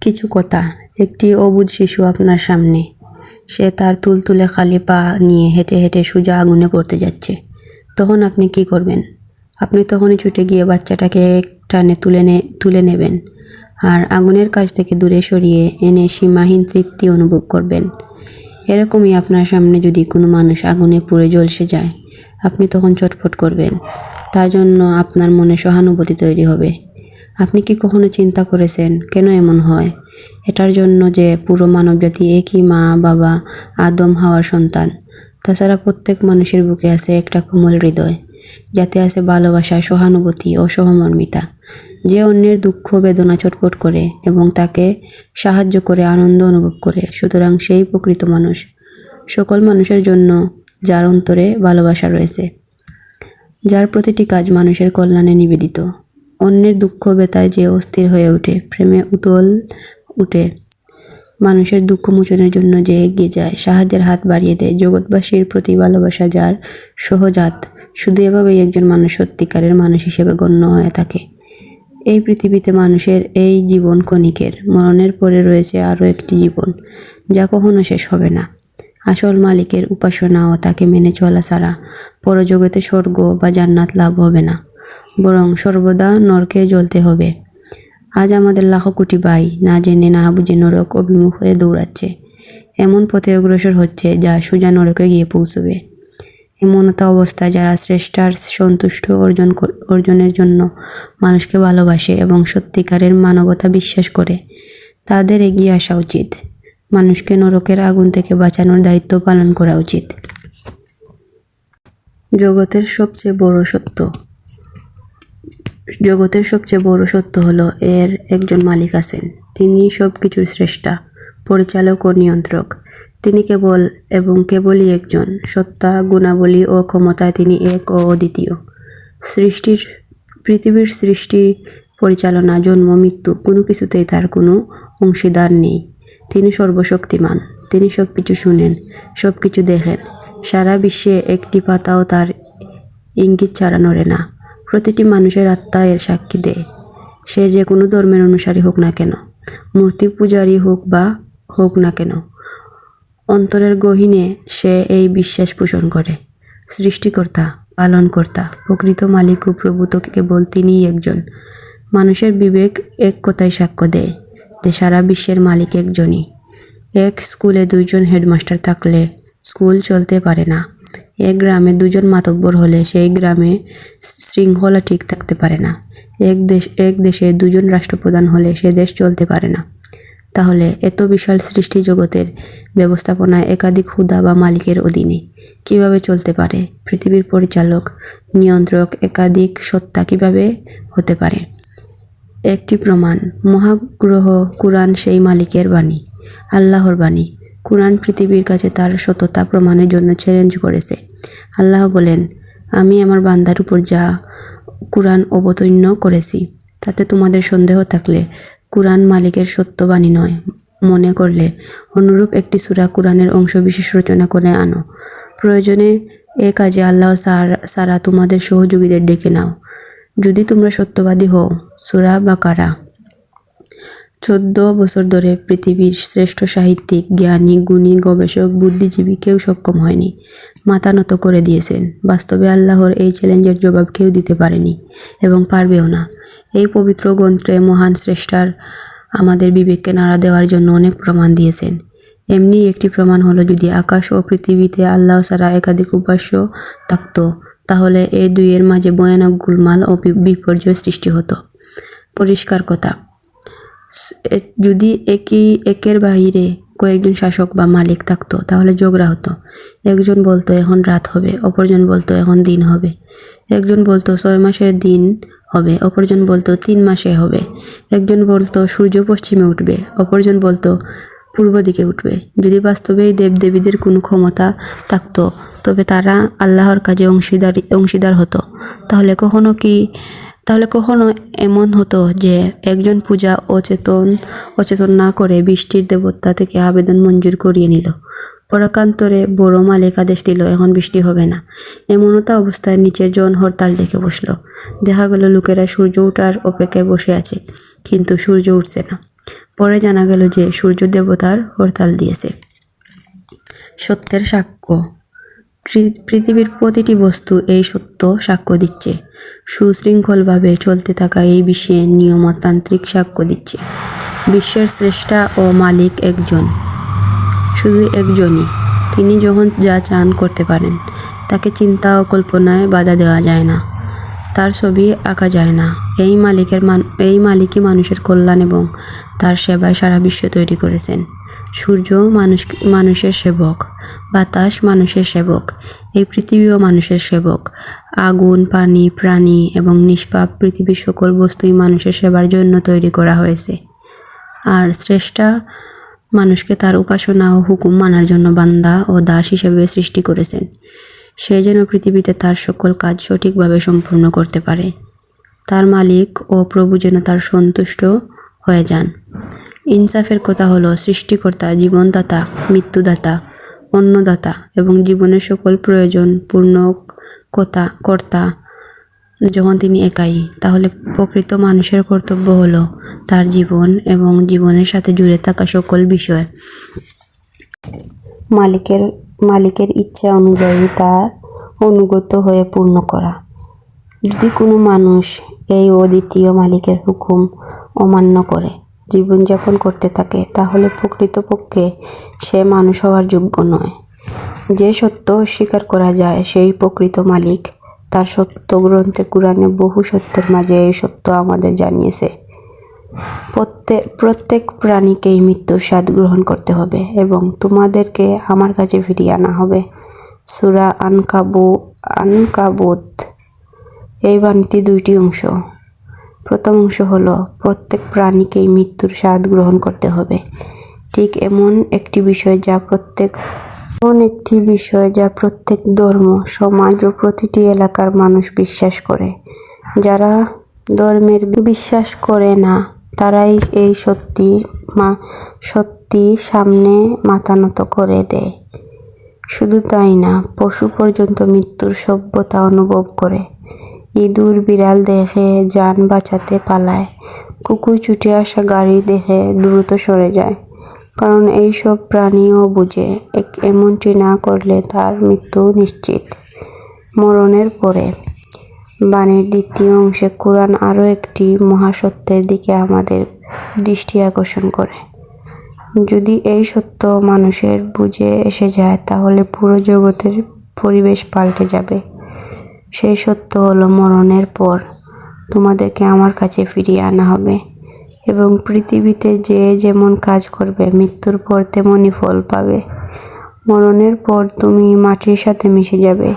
কিছু কথা। একটি অবুঝ শিশু আপনার সামনে। সে তার তুলতুলে খালি পা নিয়ে হেঁটে হেঁটে সোজা আগুনে পড়তে যাচ্ছে। তখন আপনি কি করবেন? আপনি তখনই ছুটে গিয়ে বাচ্চাটাকে টানে তুলে নেবেন আর আগুনের কাছ থেকে দূরে সরিয়ে এনে সীমাহীন তৃপ্তি অনুভব করবেন। এরকমই আপনার সামনে যদি কোনো মানুষ আগুনে পুড়ে ঝলসে যায়, আপনি তখন ছটফট করবেন। তার জন্য আপনার মনে সহানুভূতি তৈরি হবে। আপনি কি কখনো চিন্তা করেছেন কেন এমন হয়? এটার জন্য যে পুরো মানবজাতি একই মা বাবা আদম হাওয়ার সন্তান। তাছাড়া প্রত্যেক মানুষের বুকে আছে একটা কোমল হৃদয়, যাতে আছে ভালোবাসা, সহানুভূতি ও সহমর্মিতা। যে অন্যের দুঃখ বেদনা ছটফট করে এবং তাকে সাহায্য করে আনন্দ অনুভব করে, সুতরাং সেই প্রকৃত মানুষ। সকল মানুষের জন্য যার অন্তরে ভালোবাসা রয়েছে, যার প্রতিটি কাজ মানুষের কল্যাণে নিবেদিত। অন্যের দুঃখ ব্যথায় যে অস্থির হয়ে ওঠে, প্রেমে উতল উঠে, মানুষের দুঃখ মোচনের জন্য যে এগিয়ে যায়, সাহায্যের হাত বাড়িয়ে দেয়, জগৎবাসীর প্রতি ভালোবাসা যার সহজাত, শুধু এভাবেই একজন মানুষ সত্যিকারের মানুষ হিসেবে গণ্য হয়ে থাকে। এই পৃথিবীতে মানুষের এই জীবন ক্ষণিকের, মরণের পরে রয়েছে আরও একটি জীবন, যা কখনো শেষ হবে না। আসল মালিকের উপাসনা ও তাকে মেনে চলা ছাড়া পরজগতে স্বর্গ বা জান্নাত লাভ হবে না, বরং সর্বদা নরকে জ্বলতে হবে। আজ আমাদের লাখো কোটি ভাই না জেনে না বুঝে নরক অভিমুখ হয়ে দৌড়াচ্ছে, এমন পথে অগ্রসর হচ্ছে যা সোজা নরকে গিয়ে পৌঁছবে। এমনতা অবস্থায় যারা শ্রেষ্ঠার সন্তুষ্ট অর্জনের জন্য মানুষকে ভালোবাসে এবং সত্যিকারের মানবতা বিশ্বাস করে, তাদের এগিয়ে আসা উচিত। মানুষকে নরকের আগুন থেকে বাঁচানোর দায়িত্ব পালন করা উচিত। জগতের সবচেয়ে বড় সত্য হলো এর একজন মালিক আছেন। তিনি সব কিছুর স্রষ্টা, পরিচালক ও নিয়ন্ত্রক। তিনি কেবল এবং কেবলই একজন। সত্তা, গুণাবলী ও ক্ষমতায় তিনি এক ও অদ্বিতীয়। পৃথিবীর সৃষ্টি, পরিচালনা, জন্ম, মৃত্যু কোনো কিছুতেই তার কোনো অংশীদার নেই। তিনি সর্বশক্তিমান। তিনি সব কিছু শুনেন, সব কিছু দেখেন। সারা বিশ্বে একটি পাতাও তার ইঙ্গিত ছাড়া নড়ে না। প্রতিটি মানুষের আত্মা এর সাক্ষী দেয়। সে যে কোনো ধর্মের অনুসারী হোক না কেন, মূর্তি পূজারী হোক না কেন, অন্তরের গহীনে সে এই বিশ্বাস পোষণ করে। সৃষ্টিকর্তা, পালনকর্তা, প্রকৃত মালিক ও প্রভু তো কেবল তিনিই একজন। মানুষের বিবেক এক কথায় সাক্ষ্য দেয় যে সারা বিশ্বের মালিক একজনই। এক স্কুলে 2 জন হেডমাস্টার থাকলে স্কুল চলতে পারে না। এক গ্রামে 2 জন মাতব্বর হলে সেই গ্রামে শৃঙ্খলা ঠিক থাকতে পারে না। এক দেশে 2 জন রাষ্ট্রপ্রধান হলে সে দেশ চলতে পারে না। তাহলে এত বিশাল সৃষ্টি জগতের ব্যবস্থাপনা একাধিক হুদা বা মালিকের অধীনে কিভাবে চলতে পারে? পৃথিবীর পরিচালক, নিয়ন্ত্রক একাধিক সত্তা কিভাবে হতে পারে? একটি প্রমাণ, মহাগ্রহ কুরআন সেই মালিকের বাণী, আল্লাহর বাণী। কুরআন পৃথিবীর কাছে তার সততা প্রমাণের জন্য চ্যালেঞ্জ করেছে। আল্লাহ বলেন, আমি আমার বান্দার উপর যা কুরআন অবতীর্ণ করেছি তাতে তোমাদের সন্দেহ থাকলে কুরআন মালিকের সত্য বাণী নয় মনে করলে অনুরূপ একটি সূরা কুরআনের অংশবিশেষ রচনা করে আনো। প্রয়োজনে এ কাজে আল্লাহ সারা তোমাদের সহযোগীদের ডেকে নাও, যদি তোমরা সত্যবাদী হও। সূরা বাকারা। 14 বছর ধরে পৃথিবীর শ্রেষ্ঠ সাহিত্যিক, জ্ঞানী, গুণী, গবেষক, বুদ্ধিজীবী কেউ সক্ষম হয়নি, মাথা নত করে দিয়েছেন। বাস্তবে আল্লাহর এই চ্যালেঞ্জের জবাব কেউ দিতে পারেনি এবং পারবেও না। এই পবিত্র গ্রন্থে মহান স্রষ্টার আমাদের বিবেককে নাড়া দেওয়ার জন্য অনেক প্রমাণ দিয়েছেন। এমনি একটি প্রমাণ হলো, যদি আকাশ ও পৃথিবীতে আল্লাহ ছাড়া একাধিক উপাস্য থাকত, তাহলে এই দুইয়ের মাঝে ভয়ানক গোলমাল ও বিপর্যয় সৃষ্টি হতো। পরিষ্কার কথা, যদি একের বাইরে কয়েকজন শাসক বা মালিক থাকতো, তাহলে ঝগড়া হতো। একজন বলতো এখন রাত হবে, অপরজন বলতো এখন দিন হবে। একজন বলতো 6 মাসের দিন হবে, অপরজন বলতো 3 মাসে হবে। একজন বলতো সূর্য পশ্চিমে উঠবে, অপরজন বলতো পূর্ব দিকে উঠবে। যদি বাস্তবে এই দেবদেবীদের কোনো ক্ষমতা থাকতো, তবে তারা আল্লাহর কাজে অংশীদার হতো। তাহলে কখনো এমন হতো যে একজন পূজা অচেতন না করে বৃষ্টির দেবতা থেকে আবেদন মঞ্জুর করিয়ে নিল। পরাকান্তরে বড় মালিক আদেশ দিল এখন বৃষ্টি হবে না। এমনতা অবস্থায় নিচের জন হরতাল ডেকে বসলো। দেখা গেল লোকেরা সূর্য ওঠার অপেক্ষায় বসে আছে, কিন্তু সূর্য উঠছে না। পরে জানা গেল যে সূর্য দেবতার হরতাল দিয়েছে। সত্যের সাক্ষ্য। পৃথিবীর প্রতিটি বস্তু এই সত্য সাক্ষ্য দিচ্ছে। সুশৃঙ্খলভাবে চলতে থাকা এই বিশ্বের নিয়মতান্ত্রিক সাক্ষ্য দিচ্ছে। বিশ্বের স্রষ্টা ও মালিক একজন, শুধু একজনই। তিনি যখন যা চান করতে পারেন। তাকে চিন্তা ও কল্পনায় বাধা দেওয়া যায় না, তার ছবি আঁকা যায় না। এই মালিকই মানুষের কল্যাণ এবং তার সেবায় সারা বিশ্ব তৈরি করেছেন। সূর্য মানুষের সেবক, বাতাস মানুষের সেবক, এই পৃথিবীও মানুষের সেবক। আগুন, পানি, প্রাণী এবং নিষ্পাপ পৃথিবীর সকল বস্তুই মানুষের সেবার জন্য তৈরি করা হয়েছে। আর স্রষ্টা মানুষকে তার উপাসনা ও হুকুম মানার জন্য বান্দা ও দাস হিসেবে সৃষ্টি করেছেন। সে যেন পৃথিবীতে তার সকল কাজ সঠিকভাবে সম্পূর্ণ করতে পারে। তার মালিক ও প্রভু যেন তার সন্তুষ্ট হয়ে যান। ইনসাফের কথা হলো, সৃষ্টিকর্তা, জীবনদাতা, মৃত্যুদাতা, অন্নদাতা এবং জীবনের সকল প্রয়োজন পূর্ণ কর্তা যখন তিনি একাই, তাহলে প্রকৃত মানুষের কর্তব্য হলো তার জীবন এবং জীবনের সাথে জুড়ে থাকা সকল বিষয় মালিকের ইচ্ছা অনুযায়ী তার অনুগত হয়ে পূর্ণ করা। যদি কোনো মানুষ এই অদ্বিতীয় মালিকের হুকুম অমান্য করে জীবনযাপন করতে থাকে, তাহলে প্রকৃতপক্ষে সে মানুষ হওয়ার যোগ্য নয়। যে সত্য অস্বীকার করা যায় সেই প্রকৃত মালিক তার সত্য গ্রন্থে কুরআনে বহু সত্যের মাঝে এই সত্য আমাদের জানিয়েছে। প্রত্যেক প্রাণীকেই মৃত্যুর স্বাদ গ্রহণ করতে হবে এবং তোমাদেরকে আমার কাছে ফিরিয়ে আনা হবে। সূরা আনকাবুত। এই বাণীটি দুইটি অংশ। প্রথম অংশ হলো, প্রত্যেক প্রাণীকেই মৃত্যুর স্বাদ গ্রহণ করতে হবে। ঠিক এমন একটি বিষয় যা প্রত্যেক ধর্ম, সমাজ ও প্রতিটি এলাকার মানুষ বিশ্বাস করে। যারা ধর্মের বিশ্বাস করে না তারাই এই সত্যি সামনে মাথা নত করে দেয়। শুধু তাই না, পশু পর্যন্ত মৃত্যুর সভ্যতা অনুভব করে। ইঁদুর বিড়াল দেখে যান বাঁচাতে পালায়, কুকুর ছুটে আসা গাড়ি দেখে দ্রুত সরে যায়, কারণ এই সব প্রাণীও বুঝে এমনটি না করলে তার মৃত্যু নিশ্চিত। মরণের পরে। বাণীর দ্বিতীয় অংশে কুরআন আরও একটি মহাসত্যের দিকে আমাদের দৃষ্টি আকর্ষণ করে। যদি এই সত্য মানুষের বুঝে এসে যায়, তাহলে পুরো জগতের পরিবেশ পাল্টে যাবে। সেই সত্য হলো, মরণের পর তোমাদেরকে আমার কাছে ফিরিয়ে আনা হবে এবং পৃথিবীতে যে যেমন কাজ করবে মৃত্যুর পর তেমনই ফল পাবে। মরণের পর তুমি মাটির সাথে মিশে যাবে,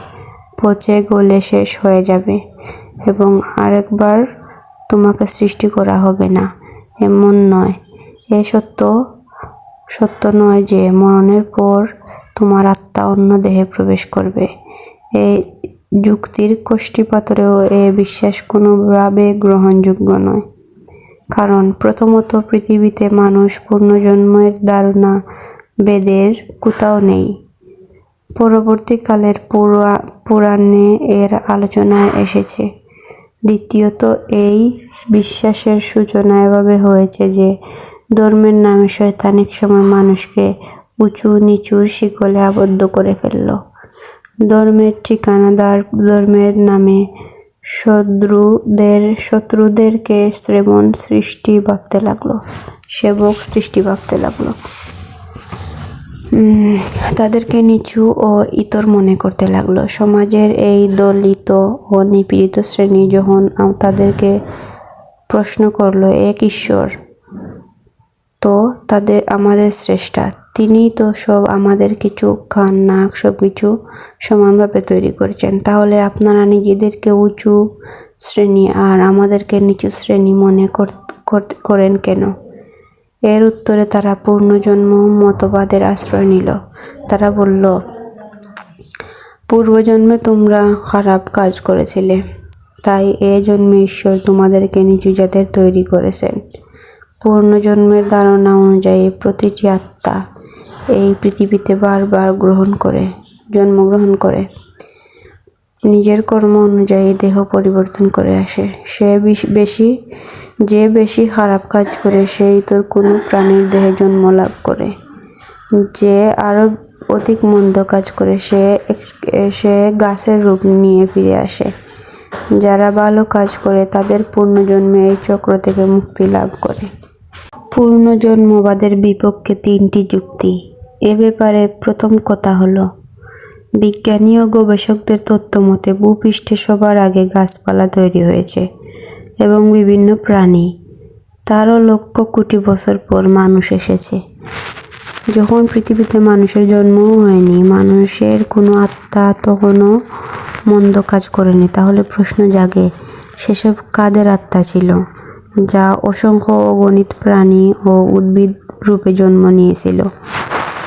পচে গলে শেষ হয়ে যাবে এবং আরেকবার তোমাকে সৃষ্টি করা হবে না। এমন নয়, এ সত্য নয় যে মরণের পর তোমার আত্মা অন্য দেহে প্রবেশ করবে। এই যুক্তির কষ্টিপাথরেও এ বিশ্বাস কোনোভাবে গ্রহণযোগ্য নয়। কারণ প্রথমত, পৃথিবীতে মানুষ পুনর্জন্মের ধারণা বেদের কোথাও নেই। পরবর্তীকালের পুরাণে এর আলোচনায় এসেছে। দ্বিতীয়ত, এই বিশ্বাসের সূচনা এভাবে হয়েছে যে ধর্মের নামে শয়তান একসময় মানুষকে উঁচু নিচুর শিকলে আবদ্ধ করে ফেলল। ধর্মের ঠিকানাদার ধর্মের নামে শত্রুদেরকে সেবক সৃষ্টি ভাবতে লাগলো। তাদেরকে নিচু ও ইতর মনে করতে লাগলো। সমাজের এই দলিত ও নিপীড়িত শ্রেণী যখন তাদেরকে প্রশ্ন করলো, এক ঈশ্বর তো আমাদের স্রষ্টা, তিনি তো সব আমাদেরকে চোখ, কান, নাক সবকিছু সমানভাবে তৈরি করেছেন, তাহলে আপনারা নিজেদেরকে উঁচু শ্রেণী আর আমাদেরকে নিচু শ্রেণী মনে করেন কেন? এর উত্তরে তারা পুনর্জন্ম মতবাদের আশ্রয় নিল। তারা বলল, পূর্বজন্মে তোমরা খারাপ কাজ করেছিলে, তাই এ জন্মে ঈশ্বর তোমাদেরকে নিচু জাতের তৈরি করেছেন। পুনর্জন্মের ধারণা অনুযায়ী প্রতিটি আত্মা এই পৃথিবীতে বারবার জন্মগ্রহণ করে। নিজের কর্ম অনুযায়ী দেহ পরিবর্তন করে আসে। যে বেশি খারাপ কাজ করে সে ইতর কোনো প্রাণীর দেহে জন্ম লাভ করে। যে আরো অধিক মন্দ কাজ করে সে গাছের রূপ নিয়ে ফিরে আসে। যারা ভালো কাজ করে তাদের পুনর্জন্মে এই চক্র থেকে মুক্তি লাভ করে। পুনর্জন্মবাদের বিপক্ষে 3টি যুক্তি। এ ব্যাপারে প্রথম কথা হলো, বিজ্ঞানী ও গবেষকদের তথ্য মতে ভূপৃষ্ঠে সবার আগে গাছপালা তৈরি হয়েছে এবং বিভিন্ন প্রাণী। তারও লক্ষ কোটি বছর পর মানুষ এসেছে। যখন পৃথিবীতে মানুষের জন্মও হয়নি, মানুষের কোনো আত্মা তখনও মন্দ কাজ করেনি। তাহলে প্রশ্ন জাগে, সেসব কাদের আত্মা ছিল যা অসংখ্য অগণিত প্রাণী ও উদ্ভিদ রূপে জন্ম নিয়েছিল?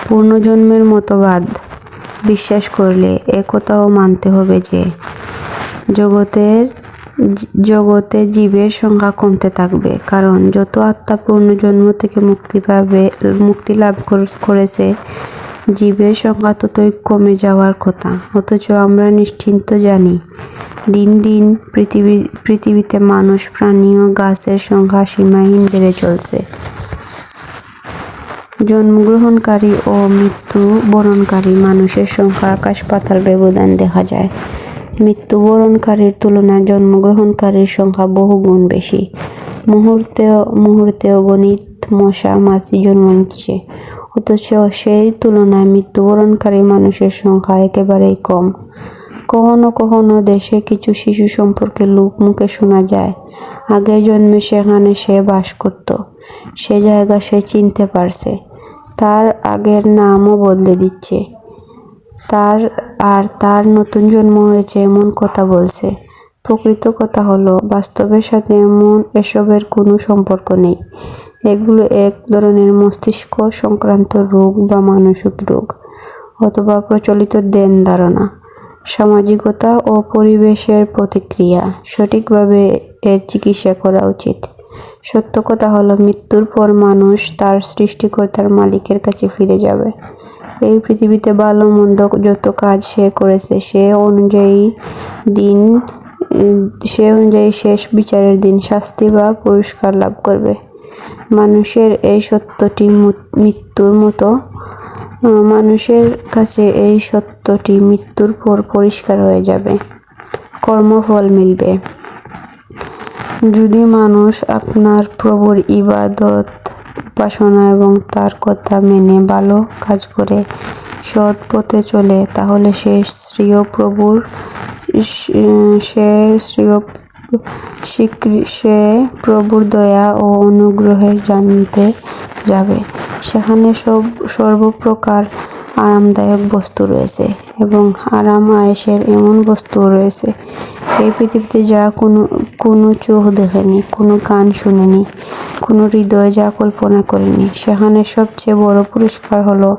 পুনর্জন্মের মতবাদ বিশ্বাস করলে একথাও মানতে হবে যে জগতে জীবের সংখ্যা কমতে থাকবে, কারণ যত আত্মা পুনর্জন্ম থেকে মুক্তি লাভ করেছে জীবের সংখ্যা ততই কমে যাওয়ার কথা। অথচ আমরা নিশ্চিন্ত জানি দিন দিন পৃথিবীতে মানুষ, প্রাণী ও গাছের সংখ্যা সীমাহীন বেড়ে চলছে। জন্মগ্রহণকারী ও মৃত্যু বরণকারী মানুষের সংখ্যা আকাশ পাতাল ব্যবধান দেখা যায়। মৃত্যুবরণকারীর তুলনায় জন্মগ্রহণকারীর সংখ্যা বহুগুণ বেশি। মুহূর্তে অগণিত মশা মাছি জন্ম নিচ্ছে, অথচ সেই তুলনায় মৃত্যুবরণকারী মানুষের সংখ্যা একেবারেই কম। কখনো কখনো দেশে কিছু শিশু সম্পর্কে লোকমুখে শোনা যায়, আগের জন্মে সেখানে সে বাস করত, সে জায়গা সে চিনতে পারছে, তার আগের নামও বদলে দিচ্ছে, তার নতুন জন্ম হয়েছে এমন কথা বলছে। প্রকৃত কথা হলো, বাস্তবের সাথে এসবের কোনো সম্পর্ক নেই। এগুলো এক ধরনের মস্তিষ্ক সংক্রান্ত রোগ বা মানসিক রোগ, অথবা প্রচলিত ধ্যান ধারণা, সামাজিকতা ও পরিবেশের প্রতিক্রিয়া। সঠিকভাবে এর চিকিৎসা করা উচিত। সত্য কথা হলো, মৃত্যুর পর মানুষ তার সৃষ্টিকর্তার মালিকের কাছে ফিরে যাবে। এই পৃথিবীতে ভালো মন্দ যত কাজ সে করেছে সে অনুযায়ী শেষ বিচারের দিন শাস্তি বা পুরস্কার লাভ করবে। মানুষের কাছে এই সত্যটি মৃত্যুর পর পরিষ্কার হয়ে যাবে, কর্মফল মিলবে। যদি মানুষ আপনার প্রভুর ইবাদত, উপাসনা এবং তার কথা মেনে ভালো কাজ করে সৎ পথে চলে, তাহলে সে প্রভুর দয়া ও অনুগ্রহের জান্নাতে যাবে। সেখানে সর্বপ্রকার আরামদায়ক বস্তু রয়েছে এবং আরাম আয়েশের এমন বস্তুও রয়েছে এই পৃথিবীতে যা কোনো চোখ দেখেনি, কোনো কান শুনেনি, কোনো হৃদয় যা কল্পনা করেনি। সেখানে সবচেয়ে বড় পুরস্কার হলো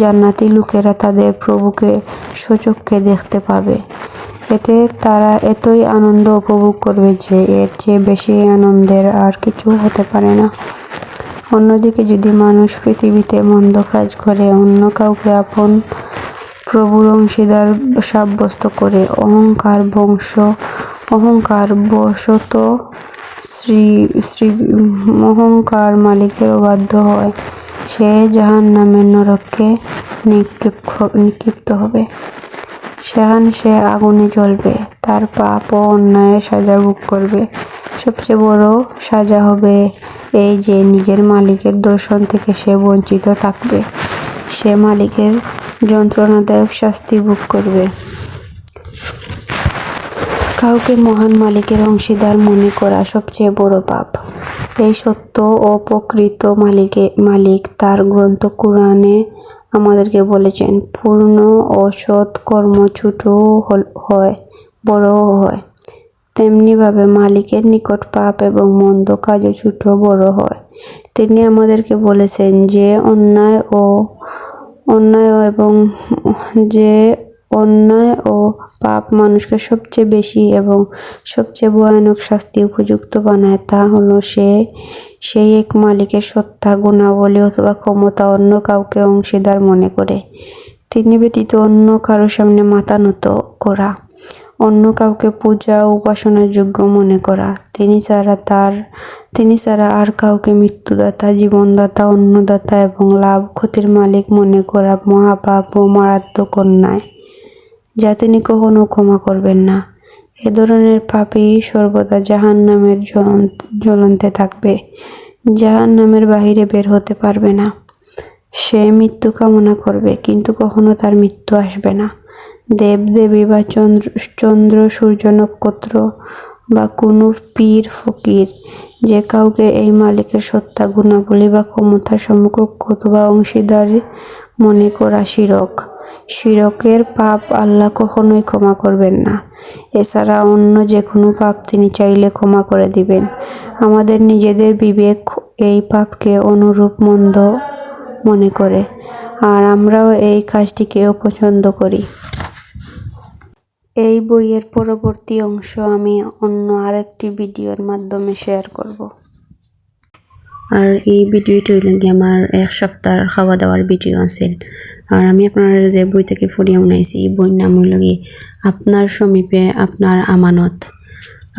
জান্নাতি লোকেরা তাদের প্রভুকে স্বচক্ষে দেখতে পাবে। এতে তারা এতই আনন্দ উপভোগ করবে যে এর চেয়ে বেশি আনন্দের আর কিছু হতে পারে না। অন্যদিকে যদি মানুষ পৃথিবীতে মন্দ কাজ করে অন্য কাউকে আপন প্রভুর অংশীদার সাব্যস্ত করে অহংকার মালিকের অবাধ্য হয়, সে জাহান্নামের নরকে নিক্ষিপ্ত হবে। সেখানে সে আগুনে জ্বলবে, তার পাপ ও অন্যায়ের সাজা ভোগ করবে। সবচেয়ে বড় সাজা হবে এই যে নিজের মালিকের দর্শন থেকে সে বঞ্চিত থাকবে, সে মালিকের যন্ত্রণাদায়ক শাস্তি ভোগ করবে। কাউকে মহান মালিকের অংশীদার মনে করা সবচেয়ে বড় পাপ। এই সত্য ও প্রকৃত মালিক তার গ্রন্থ কুরআনে আমাদেরকে বলেছেন। পূর্ণ ও সৎ কর্ম ছোটও হয় বড়ও হয়, তেমনিভাবে মালিকের নিকট পাপ এবং মন্দ কাজও ছোট বড় হয়। তিনি আমাদেরকে বলেছেন যে অন্যায় ও পাপ মানুষকে সবচেয়ে বেশি এবং সবচেয়ে ভয়ানক শাস্তি উপযুক্ত বানায়, তা হলো সেই এক মালিকের সত্তা, গুণাবলী অথবা ক্ষমতা অন্য কাউকে অংশীদার মনে করে তিনি ব্যতীত অন্য কারো সামনে মাথা নত করা, অন্য কাউকে পূজা ও উপাসনার যোগ্য মনে করা, তিনি ছাড়া আর কাউকে মৃত্যুদাতা, জীবনদাতা, অন্নদাতা এবং লাভ ক্ষতির মালিক মনে করা মহাপাপ ও মারাত্মক অন্যায়, যা তিনি কখনো ক্ষমা করবেন না। এ ধরনের পাপই সর্বদা জাহান্নামের জ্বলন্তে থাকবে, জাহান্নামের বাহিরে বের হতে পারবে না। সে মৃত্যু কামনা করবে, কিন্তু কখনো তার মৃত্যু আসবে না। দেব-দেবী বা চন্দ্র, সূর্য, নক্ষত্র বা কোনো পীর ফকির যে কাউকে এই মালিকের সত্তা, গুণাবলী বা ক্ষমতার সমকক্ষ অথবা অংশীদার মনে করা শিরকের পাপ আল্লাহ কখনোই ক্ষমা করবেন না। এছাড়া অন্য যে কোনো পাপ তিনি চাইলে ক্ষমা করে দিবেন। আমাদের নিজেদের বিবেক এই পাপকে অনুরূপ মন্দ মনে করে, আর আমরাও এই কাজটিকে অপছন্দ করি। এই বইয়ের পরবর্তী অংশ আমি অন্য আরেকটি ভিডিওর মাধ্যমে শেয়ার করব। আর এই ভিডিওটি হইল গিয়ে আমার 1 সপ্তাহের খাওয়া দাওয়ার ভিডিও আছে। আর আমি আপনার যে বই থেকে পড়িয়া উনাইছি, এই বইয়ের নাম হইল গিয়ে আপনার সমীপে আপনার আমানত।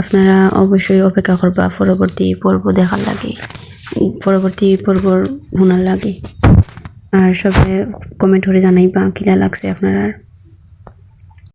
আপনারা অবশ্যই অপেক্ষা করবা পরবর্তী পর্ব দেখার লাগে, পরবর্তী পর্ব শোনার লাগে। আর সবাই কমেন্ট করে জানাইবা কিলা লাগছে আপনারা।